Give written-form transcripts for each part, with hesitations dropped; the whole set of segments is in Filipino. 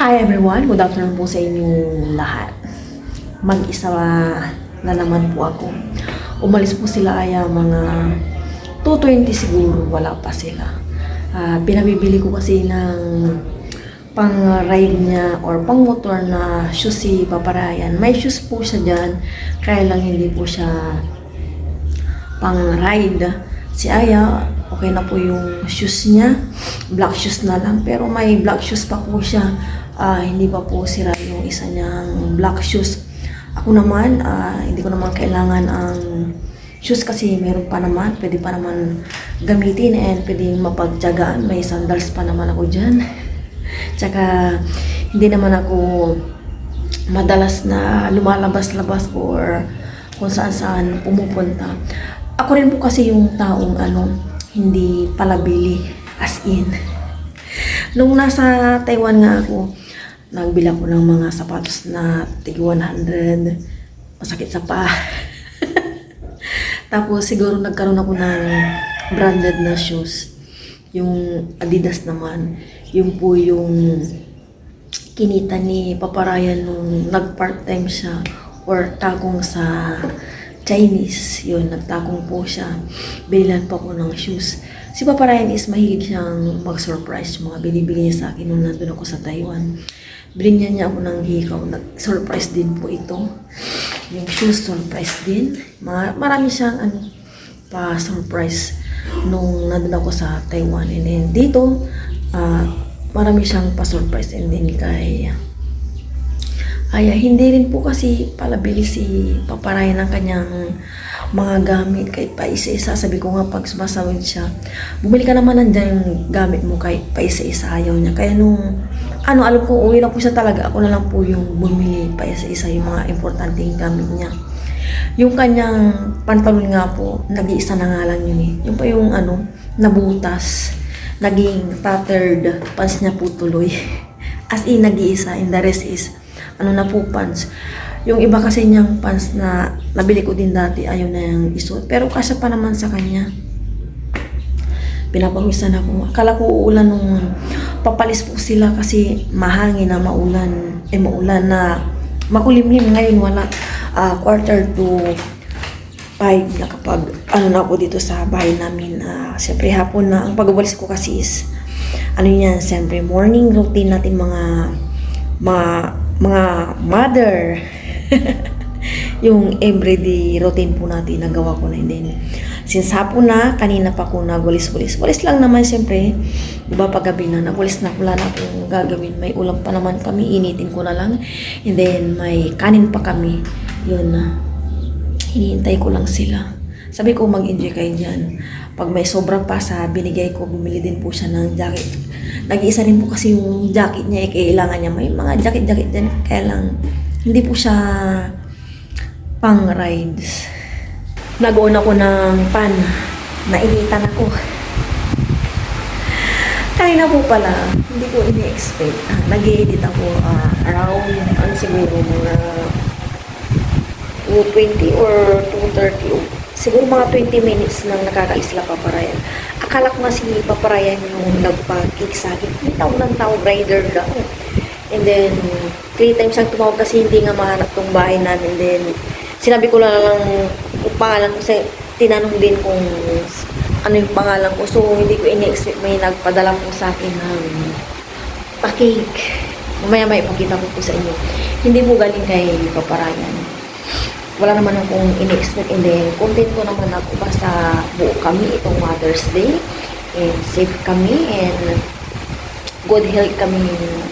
Hi everyone, good afternoon po sa inyong lahat. Mag-isa na naman po ako. Umalis po sila ay mga 2:20 siguro, wala pa sila. Pinabibili ko kasi ng pang-ride niya or pang-motor na shoes si Paparayan. May shoes po siya dyan, kaya lang hindi po siya pang-ride. Si Aya, okay na po yung shoes niya. Black shoes na lang, pero may black shoes pa po siya. Hindi pa po sira yung isa niyang black shoes. Ako naman, hindi ko naman kailangan ang shoes kasi meron pa naman, pwede pa naman gamitin and pwedeng mapagtyagaan. May sandals pa naman ako dyan. Tsaka, hindi naman ako madalas na lumalabas-labas or kung saan-saan pumupunta. Ako rin po kasi yung taong hindi palabili, as in. Nung nasa Taiwan nga ako, nagbili ako ng mga sapatos na tig 100, masakit sa paa. Tapos siguro nagkaroon ako ng branded na shoes. Yung Adidas naman, yung po yung kinita ni Paparayan nung nag-part-time siya or takong sa Chinese, yun, nagtakong po siya. Bililan po ako ng shoes. Si Papa Ryan is mahilig siyang mag-surprise. Mga binibili niya sa akin nung nandun ako sa Taiwan. Binigyan niya ako ng hikaw. Nag-surprise din po ito. Yung shoes, surprise din. Marami siyang pa-surprise nung nandun ako sa Taiwan. And then dito, marami siyang pa-surprise. And then kay hindi rin po kasi palabili si Paparay ng kanyang mga gamit kahit pa isa-isa. Sabi ko nga pag sumasawid siya, bumili ka naman nandyan yung gamit mo kahit pa isa-isa, ayaw niya. Kaya nung alam ko uwi na po siya talaga, ako na lang po yung bumili pa isa-isa yung mga importanteng gamit niya. Yung kanyang pantalon nga po, nag-iisa na nga lang yun eh. Yung pa yung nabutas, naging tattered pants niya po tuloy. As in, nag-iisa, and the rest is na po pants. Yung iba kasi niyang pants na nabili ko din dati, ayaw na yung isuot. Pero kasya pa naman sa kanya. Pinapawisan ako. Akala ko uulan nung papalis po sila kasi mahangin na maulan. Maulan na makulimlim. Ngayon wala. 4:45 na kapag na ako dito sa bahay namin. Siyempre hapon na. Ang pag-uwalis ko kasi is yan, siyempre morning routine natin mga mother. Yung everyday routine po natin nagawa ko na din. Since hapon na, kanina pa ako nagwalis-walis. Walis lang naman siyempre. Diba paggabi na, nagwalis na, wala na akong gagawin. May ulam pa naman kami, initin ko na lang. And then may kanin pa kami. Yun na. Hinihintay ko lang sila. Sabi ko mag-enjoy kayo dyan. Pag may sobrang pasa, binigay ko, bumili din po siya ng jacket. Nag-iisa rin po kasi yung jacket niya, kailangan niya. May mga jacket din, kaya lang hindi po siya pang rides. Nag-on ako ng pan. Nainitan ako. Kanina po pala, hindi ko ini-expect. Nag-i-edit ako around, siguro mga 2:20 or 2:30. Siguro mga 20 minutes nang nakakaalis sila Paparayan. Akala ko nga si Paparayan yung nagpa-kick sa akin. May tawag ng tawag, rider daw. And then, 3 times ang tumawag kasi hindi nga mahanap tong bahay namin. Then, sinabi ko lang yung pangalan ko. Kasi tinanong din kung ano yung pangalan ko. So, hindi ko ini-expect may nagpadala po sa akin ng pa-cake. Mamaya may ipakita ko po sa inyo. Hindi po galing kay Paparayan. Wala naman akong in-expect, and then content ko naman ako basta buo kami itong Mother's Day and safe kami and good health kami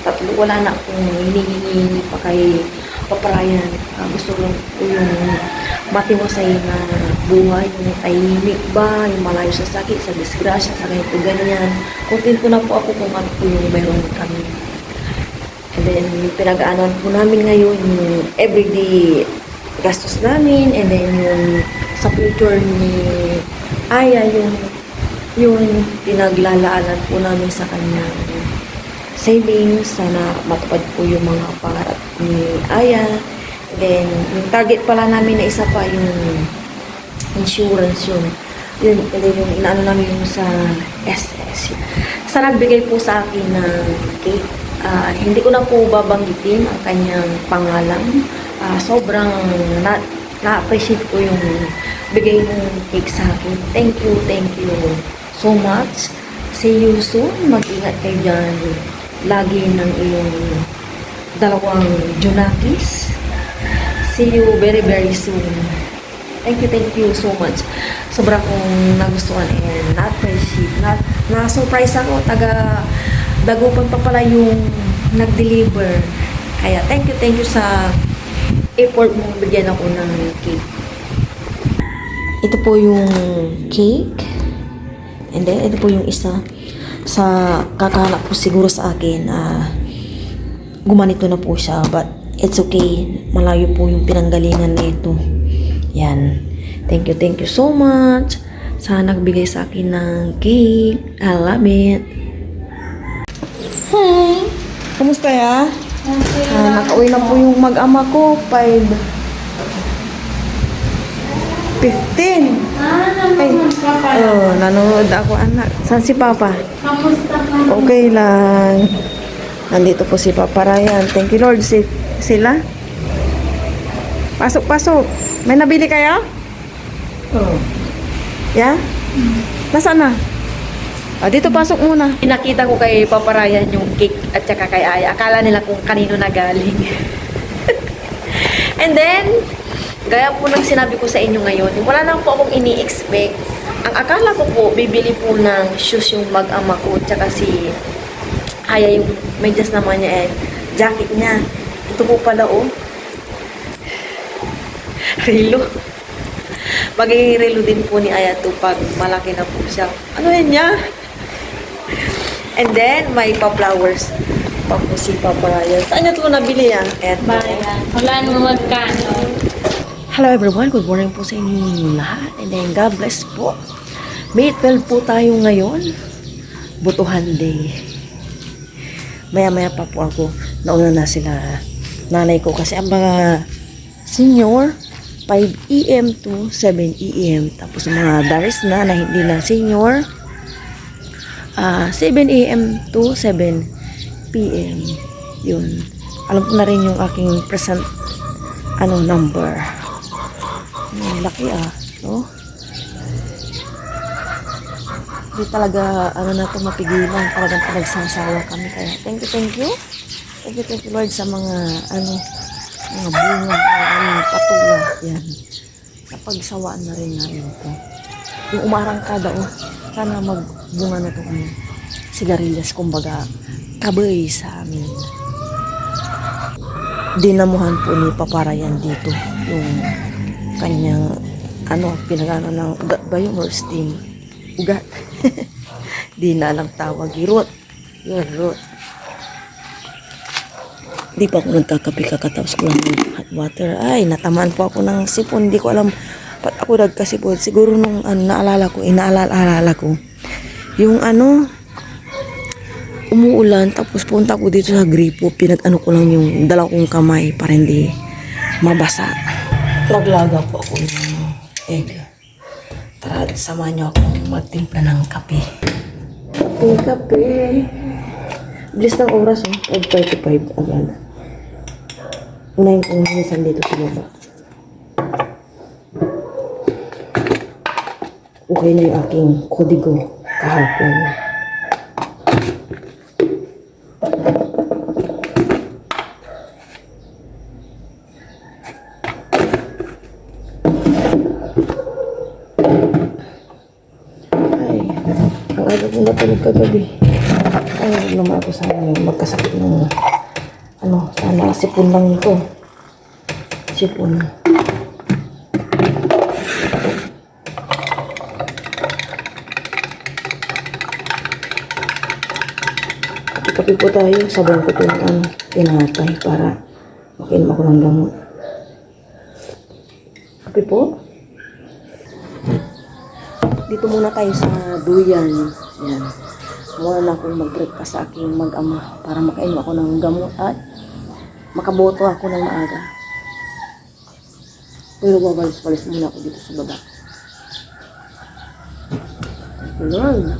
tatlo. Wala na akong hinihingi pa kay Paparayan. Gusto lang ko yung matiwasay na buhay, yung tahimik ba, yung malayo sa sakit, sa disgrasya, sa ganyan. Content ko na po ako kung ano po yung mayroon kami. And then yung pinag-aanan po namin ngayon, yung everyday gastos namin, and then yung sa future ni Aya, yung pinaglalaanan po namin sa kanyang savings. Sana matupad po yung mga pangarap ni Aya. And then yung target pala namin na isa pa yung insurance yun. And then yung inaano namin yung sa SS. Sa nagbigay po sa akin ng cake Hindi ko na po babanggitin ang kanyang pangalan. Sobrang na-appreciate ko yung bigay mong cake sa akin. Thank you so much. See you soon. Mag-ingat kayo dyan. Lagi ng iyong dalawang Junakis. See you very soon. Thank you so much. Sobra kong nagustuhan and na-appreciate. Na-surprise ako. Taga Dagupan pa pala yung nag-deliver. Kaya thank you sa effort mo bigyan ako ng cake. Ito po yung cake. And then, ito po yung isa. Sa kakahanap po siguro sa akin, gumanito na po siya. But it's okay. Malayo po yung pinanggalingan nito. Yan. Thank you so much. Sana nagbigay sa akin ng cake. I love it. Hi! Kumusta ya? Nakauwi na po yung mag-ama ko. 5:15. Nanonood ako anak. Saan si Papa? Okay lang. Nandito po si Papa Ryan. Thank you Lord. Sila? Pasok. May nabili kayo? Yeah? Nasaan na? Dito pasok muna. Pinakita ko kay Papa Ryan yung cake at saka kay Aya. Akala nila kung kanino na galing. And then, gaya po ng sinabi ko sa inyo ngayon, wala na po akong ini-expect. Ang akala ko po, bibili po ng shoes yung mag-ama ko, tsaka si Aya yung medyas naman niya and jacket niya. Ito po pala relo. Magiging relo din po ni Aya to pag malaki na po siya. Ano yan niya? And then, may pa-flowers pa po si Papa Ryan. Saan niya ito nabili yan? Bayan. Wala naman magkano. Hello everyone, good morning po sa inyo lahat. And then God bless po. May 12 po tayo ngayon. Butuhan Day. Maya pa po ako. Nauna na sila nanay ko kasi ang mga senior 5 AM to 7 AM. Tapos mga daris na hindi na senior 7 AM to 7 PM. Yun. Alam ko na rin yung aking present number. Laki no? Di talaga na to mapigilan. Talagang pinagsasawa kami. Kaya thank you Lord sa mga mga bunga, patula. Yan. Napagsawaan na rin namin ito. Yung umarangkada sana magbunga na ito sigarilyas, kumbaga kabay sa amin. Dinamuhan po ni Papa Ryan dito yung kanyang pinagano ng ugat ba yung or steam? Ugat. Di na lang tawag. Root. Yun, root. Di pa ako nagkakape kakatapos ko lang ng hot water. Ay, natamaan po ako ng sipon. Hindi ko alam ba't ako nagkasipon. Siguro nung naalala ko yung umuulan tapos punta ko dito sa gripo. Pinag-ano ko lang yung dalawang kamay para hindi mabasa. Naglaga po ako ng egg. Tara, samahan niyo akong magtimpla ng kape. Kape. Bilis ng oras, 8:35 agad. Unahin kong hinisan dito sa baba. Okay na yung aking kodigo kahapon. Ay, ang aga kong natulog kagabi. Ay, huwag naman ako sana magkasakit ng sana sipon lang ito. Sipon. Kape po tayo. Sabayan ko ito ng tinapay para makinom ako ng gamot. Kape po. Dito muna tayo sa duyan. Yan. Muna na akong mag-breakfast sa aking mag-ama para makainom ako ng gamot at makaboto ako ng maaga. Pero babalis-balis muna ako dito sa baba. Lord.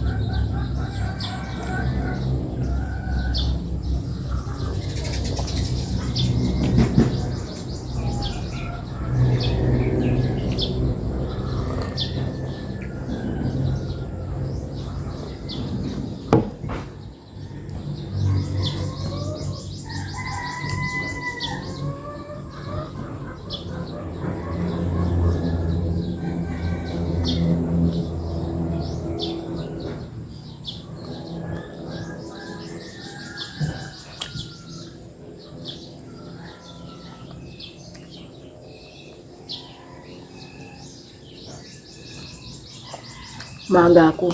Maaga ako.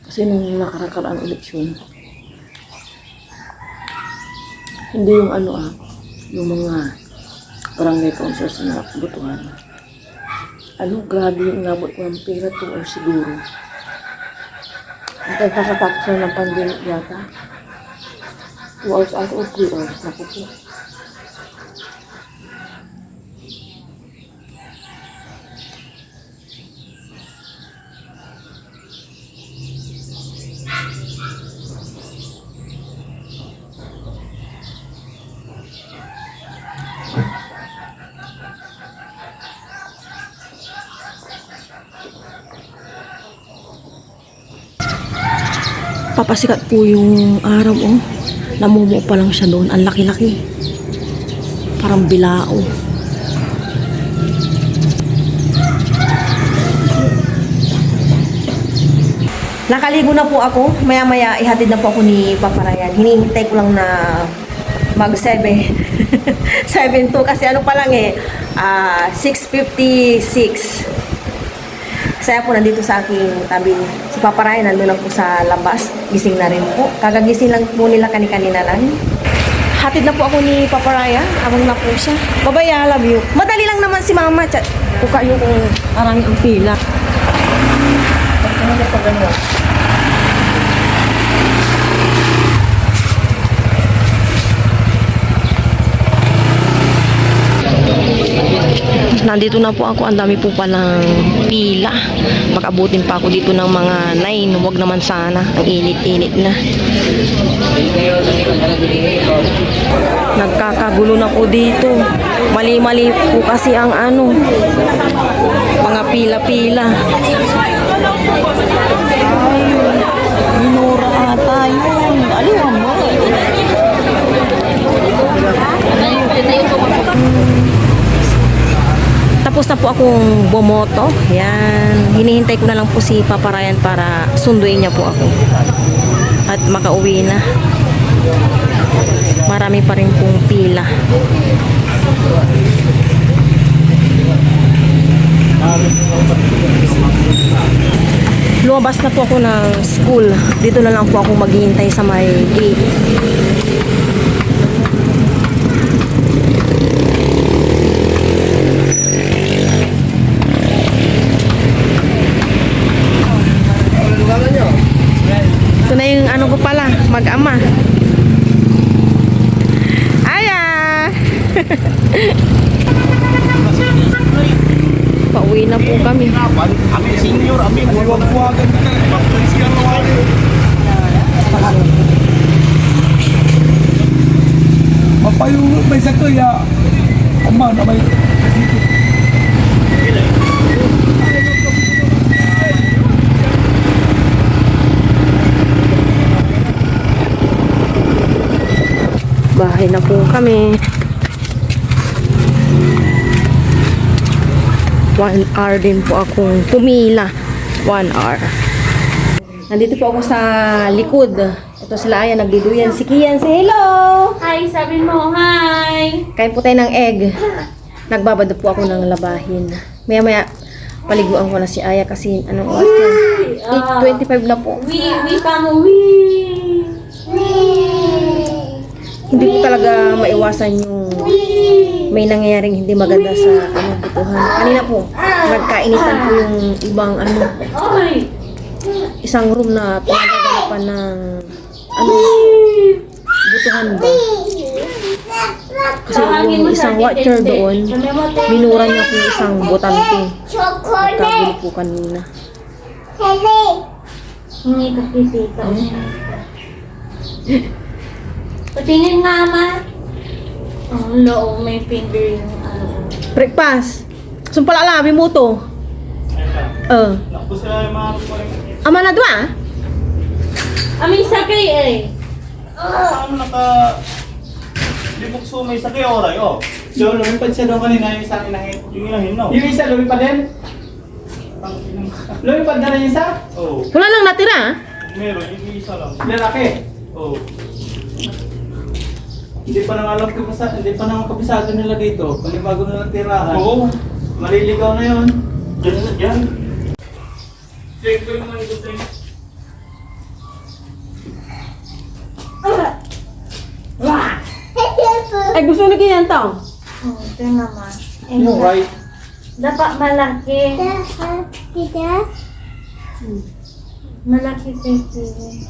Kasi nung nakarakaraan eleksyon, hindi yung yung mga barangay councilors na botohan. Grabe yung inabot ko ng pera, 2 hours siguro. Ang kakatapos na ng pandemic yata. 2 hours ata o 3 hours. Naku po. Papasikat po yung araw, oh. Namumuo pa lang siya doon. Ang laki-laki. Parang bilao. Nakaligo na po ako. Maya-maya ihatid na po ako ni Papa Ryan. Hinihintay ko lang na mag 7. 7 to kasi ano pa lang 6:56. Saya po nandito sa aking tabi. Si Papa Ryan nandun lang po sa labas. Gising na rin po. Kagagising lang po nila kanina lang. Hatid na po ako ni Papa Ryan. Abang na po siya. Bye-bye, I love you. Madali lang naman si Mama. Kukayo kung arang ang pila. Ano pa gano'n? Nandito na po ako. Ang dami po palang pila. Mag-abutin pa ako dito ng mga 9. Huwag naman sana. Ang init-init na. Nagkakagulo na po dito. Mali-mali po kasi ang mga pila-pila. Minura ata yun. Aliwan mo. Tapos na po akong bumoto. Yan. Hinihintay ko na lang po si Papa Ryan para sunduin niya po ako. At makauwi na. Marami pa rin pong pila. Lumabas na po ako ng school. Dito na lang po ako maghihintay sa may gate. Ito na yung ko pala, mag-ama. Aya! Pauwi na po kami. Ami senior, ami buwag-buwagan ka. Bakit siya nawari? Mapayunod may sa kaya. Ama na may Bahay na po kami. 1 hour din po akong pumila. 1 hour. Nandito po ako sa likod. Ito sila Aya, nagdiduyan. Si Kian, say hello! Hi, sabi mo, hi! Kain po tayo ng egg. Nagbabad po ako ng labahin. Maya-maya, paliguan ko na si Aya kasi anong oras na? 8:25 na po. We Hindi po talaga maiwasan yung may nangyayaring hindi maganda sa butuhan. Kanina po, nagkainitan po yung ibang isang room na pinagagalapan ng butuhan ba? Kasi yung isang watcher doon, minura niya po yung isang botante. Nagkagulo po kanina. Hindi ka titita. Patingin nga, ma. Ang loob, may finger yung Breakfast! Sumpala labi mo to. Nakpo sila yung mga Ama na dua? Amin sakay eh. Paano naka... Libok sumay sa kayo oray, oh. So, lumipad siya doon kanina yung isang inahin. Yung inahin, no? Yung isa, lumipad din? Lumipad na rin yung isa? Oo. Wala lang natira. Meron, yung isa lang. Lalaki. Oo. Hindi pa nang alam hindi pa nang kabisado nila dito. Panibago na lang tirahan. Oo. Maliligaw na yun. Diyan na, diyan. Check ko yung mga ito, check. Ay, gusto na kaya tao. Oh, ito naman. Yung right. Dapat malaki. Malaki kasi.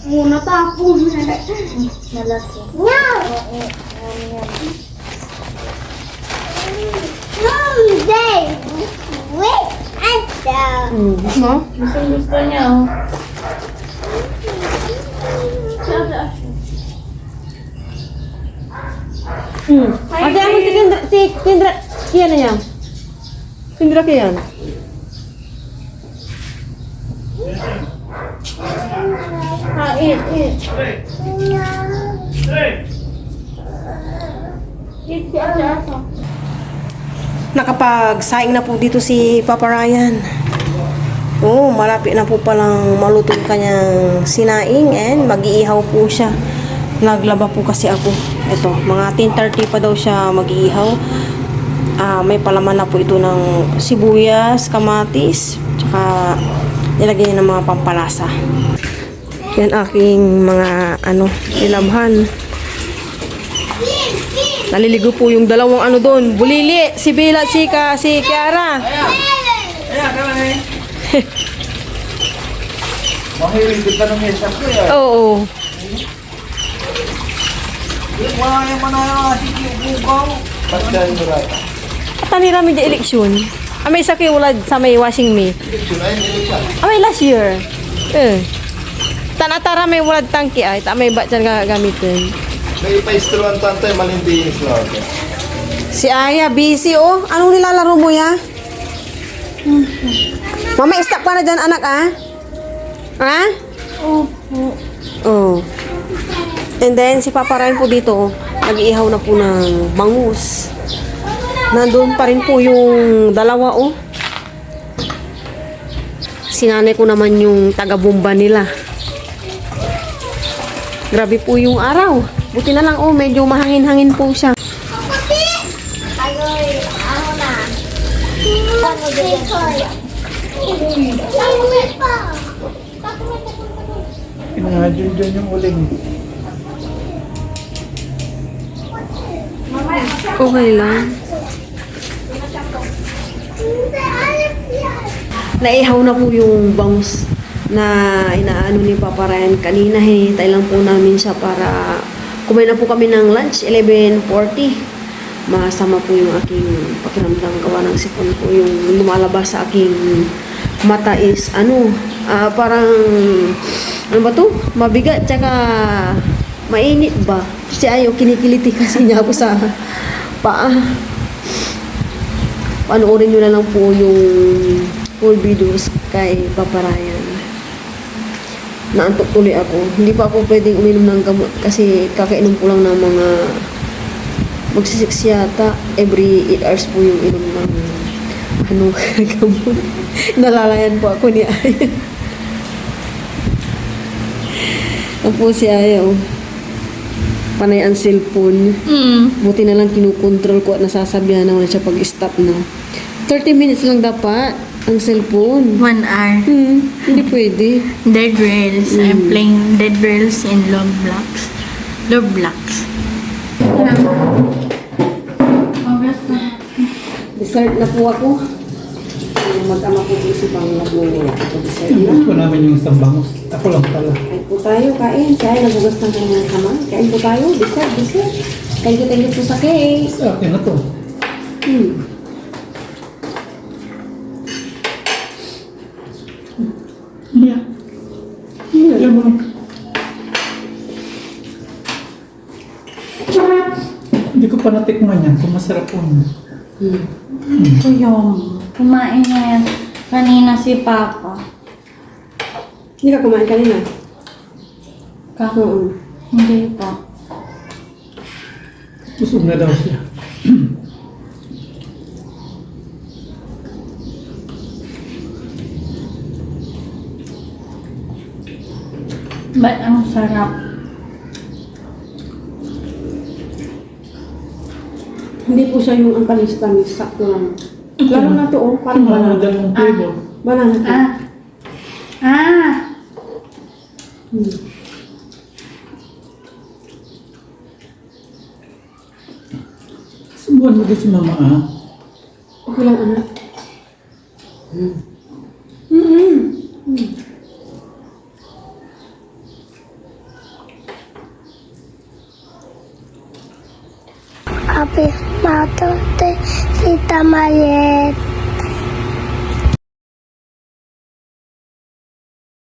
Muna tapon. Malaki. No! Oo, yan. Mo? Gusto niya oh. Ate, ako si Kendra, kiyan na yan. Kendra kiyan. Eat. Hey! Hey! Eat si Asa. Nakapag-saing na po dito si Papa Ryan. Oh, malapit na po palang maluto yung kanyang sinaing and mag-iihaw po siya. Naglaba po kasi ako. Ito, mga 10:30 pa daw siya mag-iihaw. May palaman na po ito ng sibuyas, kamatis, tsaka nilagay niya ng mga pampalasa. Yan aking mga nilabhan. Naliligo po yung dalawang doon. Bulili, si Bella, si Kiara. Ayan, kama na eh. Mahilig ka ng mesa ko eh. Oo. Wala yung manana kasi kiubugaw. Basta yung right. Tani rami di eleksyon. May sakiulad sa may washing me. May last year. Tanatara may walad tangki ay. May ba dyan gagamitin. May ipa-instruan tanto yung malindinis lang. Si Aya, busy oh. Anong nilalaro mo ya? Mama, stop ka na dyan anak ah. Ha? Oh. And then si Papa Ryan po dito, nag-iihaw na po ng bangus. Nandun pa rin po yung dalawa oh. Sinanay ko naman yung taga-bomba nila. Grabe po yung araw. Buti na lang oh, medyo mahangin-hangin po siya. Pinahadyon yung uling. Okay lang. Naihaw na po yung bangus na inaano ni Papa Ryan kanina. Hinihintay lang po namin siya para kumain na po kami ng lunch, 11:40. Masama po yung aking pakiramdam, gawa ng sipon po yung lumalabas sa aking mata is parang ano ba to? Mabigat tsaka mainit ba? Kasi ayaw kinikiliti kasi niya ako sa paa. Panoorin nyo na lang po yung full videos kay Papa Ryan. Naantok tuloy ako. Hindi pa ako pwedeng uminom ng gamot kasi kakainom ko lang ng mga magsisix yata. Every 8 hours po yung inom ng gamot. Nalalayan po ako ni Aya. Ang po si Aya oh. Panay ang cellphone. Buti na lang kinukontrol ko at nasasabihan na wala siya pag-stop na. 30 minutes lang dapat ang cellphone. 1 hour. Hindi pwede. Dead Rails. I'm playing Dead Rails in Roblox. Dessert na po ako. Mag-ama po si Pangla po. Dessert na. Gusto namin yung isang bangus. Ako lang pala. Kain po tayo, kain. Kaya nagugas ng kanyang kamay. Kain po tayo, dessert. Thank you po sa cake. Sa akin na to. Alam mo. Hindi ko pa natikman yan kung masarap po. Kuyong. Kumain na yan. Kanina si Papa. Hindi ka kumain kanina? Oo. Hindi pa. Busog na daw siya. Ba't ang sarap? Hindi po siya yung ang panis-tamis. Sakto lang. Lalo na to, oh. Parang Ano banana. dyan yung flavor? Banana to. Ah! Subuhan mo din si mama ah. Okay lang, anak. Happy Mother's Day, Tita Mariette.